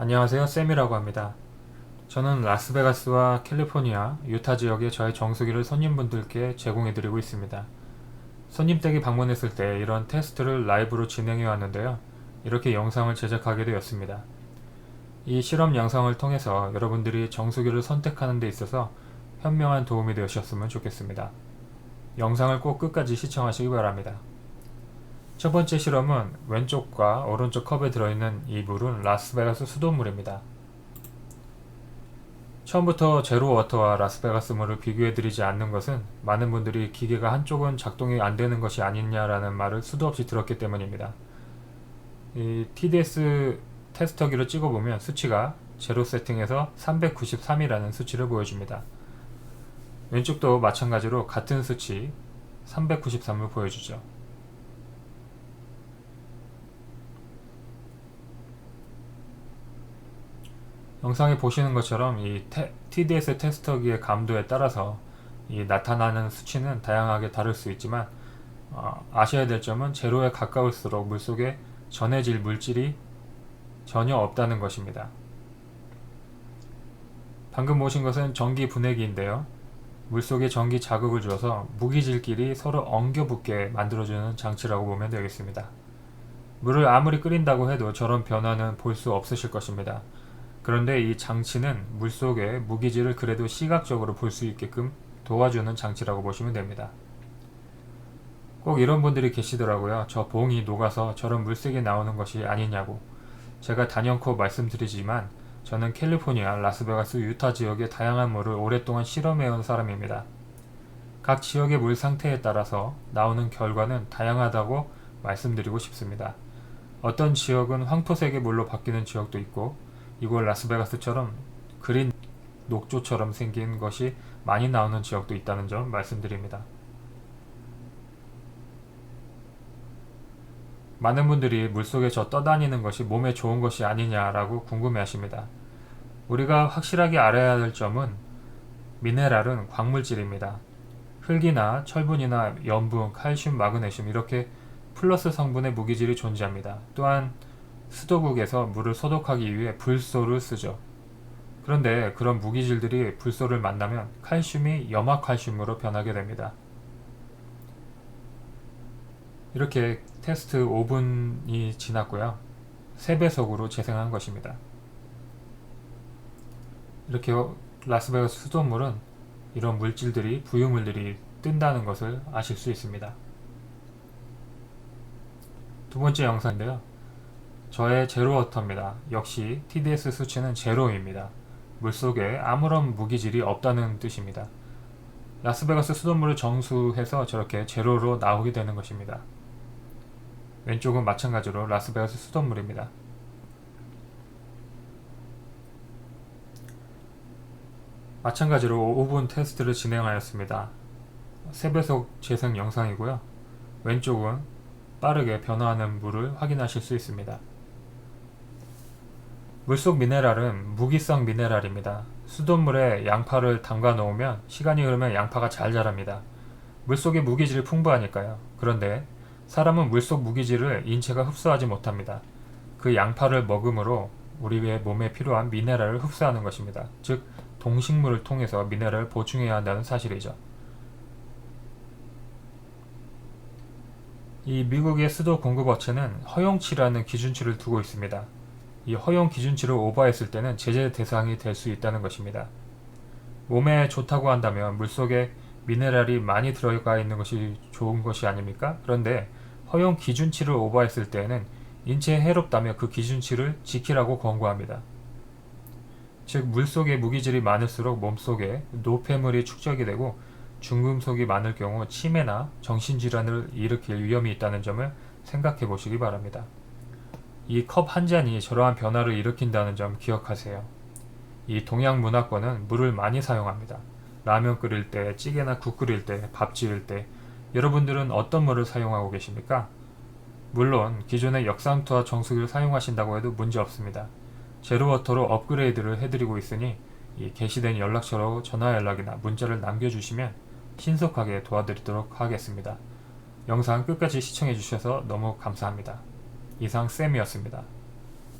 안녕하세요, 쌤이라고 합니다. 저는 라스베가스와 캘리포니아, 유타 지역에 저의 정수기를 손님분들께 제공해드리고 있습니다. 손님 댁에 방문했을 때 이런 테스트를 라이브로 진행해 왔는데요. 이렇게 영상을 제작하게 되었습니다. 이 실험 영상을 통해서 여러분들이 정수기를 선택하는 데 있어서 현명한 도움이 되셨으면 좋겠습니다. 영상을 꼭 끝까지 시청하시기 바랍니다. 첫 번째 실험은 왼쪽과 오른쪽 컵에 들어있는 이 물은 라스베가스 수돗물입니다. 처음부터 제로워터와 라스베가스 물을 비교해드리지 않는 것은 많은 분들이 기계가 한쪽은 작동이 안되는 것이 아니냐라는 말을 수도 없이 들었기 때문입니다. 이 TDS 테스터기를 찍어보면 수치가 제로 세팅에서 393이라는 수치를 보여줍니다. 왼쪽도 마찬가지로 같은 수치 393을 보여주죠. 영상에 보시는 것처럼 이 TDS 테스터기의 감도에 따라서 이 나타나는 수치는 다양하게 다를 수 있지만 아셔야 될 점은 제로에 가까울수록 물속에 전해질 물질이 전혀 없다는 것입니다. 방금 보신 것은 전기 분해기인데요. 물속에 전기 자극을 줘서 무기질끼리 서로 엉겨붙게 만들어주는 장치라고 보면 되겠습니다. 물을 아무리 끓인다고 해도 저런 변화는 볼 수 없으실 것입니다. 그런데 이 장치는 물속의 무기질을 그래도 시각적으로 볼 수 있게끔 도와주는 장치라고 보시면 됩니다. 꼭 이런 분들이 계시더라고요. 저 봉이 녹아서 저런 물색이 나오는 것이 아니냐고. 제가 단연코 말씀드리지만 저는 캘리포니아, 라스베가스, 유타 지역의 다양한 물을 오랫동안 실험해온 사람입니다. 각 지역의 물 상태에 따라서 나오는 결과는 다양하다고 말씀드리고 싶습니다. 어떤 지역은 황토색의 물로 바뀌는 지역도 있고 이곳 라스베가스처럼 그린 녹조처럼 생긴 것이 많이 나오는 지역도 있다는 점 말씀드립니다. 많은 분들이 물속에 저 떠다니는 것이 몸에 좋은 것이 아니냐라고 궁금해 하십니다. 우리가 확실하게 알아야 할 점은 미네랄은 광물질입니다. 흙이나 철분이나 염분, 칼슘, 마그네슘 이렇게 플러스 성분의 무기질이 존재합니다. 또한 수도국에서 물을 소독하기 위해 불소를 쓰죠. 그런데 그런 무기질들이 불소를 만나면 칼슘이 염화칼슘으로 변하게 됩니다. 이렇게 테스트 5분이 지났고요. 3배속으로 재생한 것입니다. 이렇게 라스베가스 수돗물은 이런 물질들이 부유물들이 뜬다는 것을 아실 수 있습니다. 두 번째 영상인데요. 저의 제로워터입니다. 역시 TDS 수치는 제로입니다. 물속에 아무런 무기질이 없다는 뜻입니다. 라스베가스 수돗물을 정수해서 저렇게 제로로 나오게 되는 것입니다. 왼쪽은 마찬가지로 라스베가스 수돗물입니다. 마찬가지로 5분 테스트를 진행하였습니다. 3배속 재생 영상이고요. 왼쪽은 빠르게 변화하는 물을 확인하실 수 있습니다. 물속 미네랄은 무기성 미네랄입니다. 수돗물에 양파를 담가 놓으면 시간이 흐르면 양파가 잘 자랍니다. 물속에 무기질이 풍부하니까요. 그런데 사람은 물속 무기질을 인체가 흡수하지 못합니다. 그 양파를 먹음으로 우리의 몸에 필요한 미네랄을 흡수하는 것입니다. 즉 동식물을 통해서 미네랄을 보충해야 한다는 사실이죠. 이 미국의 수도 공급업체는 허용치라는 기준치를 두고 있습니다. 이 허용 기준치를 오버했을 때는 제재 대상이 될 수 있다는 것입니다. 몸에 좋다고 한다면 물속에 미네랄이 많이 들어가 있는 것이 좋은 것이 아닙니까? 그런데 허용 기준치를 오버했을 때에는 인체에 해롭다며 그 기준치를 지키라고 권고합니다. 즉 물속에 무기질이 많을수록 몸속에 노폐물이 축적이 되고 중금속이 많을 경우 치매나 정신질환을 일으킬 위험이 있다는 점을 생각해 보시기 바랍니다. 이 컵 한 잔이 저러한 변화를 일으킨다는 점 기억하세요. 이 동양 문화권은 물을 많이 사용합니다. 라면 끓일 때, 찌개나 국 끓일 때, 밥 지을 때 여러분들은 어떤 물을 사용하고 계십니까? 물론 기존의 역삼투와 정수기를 사용하신다고 해도 문제 없습니다. 제로워터로 업그레이드를 해드리고 있으니 이 게시된 연락처로 전화 연락이나 문자를 남겨주시면 신속하게 도와드리도록 하겠습니다. 영상 끝까지 시청해주셔서 너무 감사합니다. 이상 쌤이었습니다.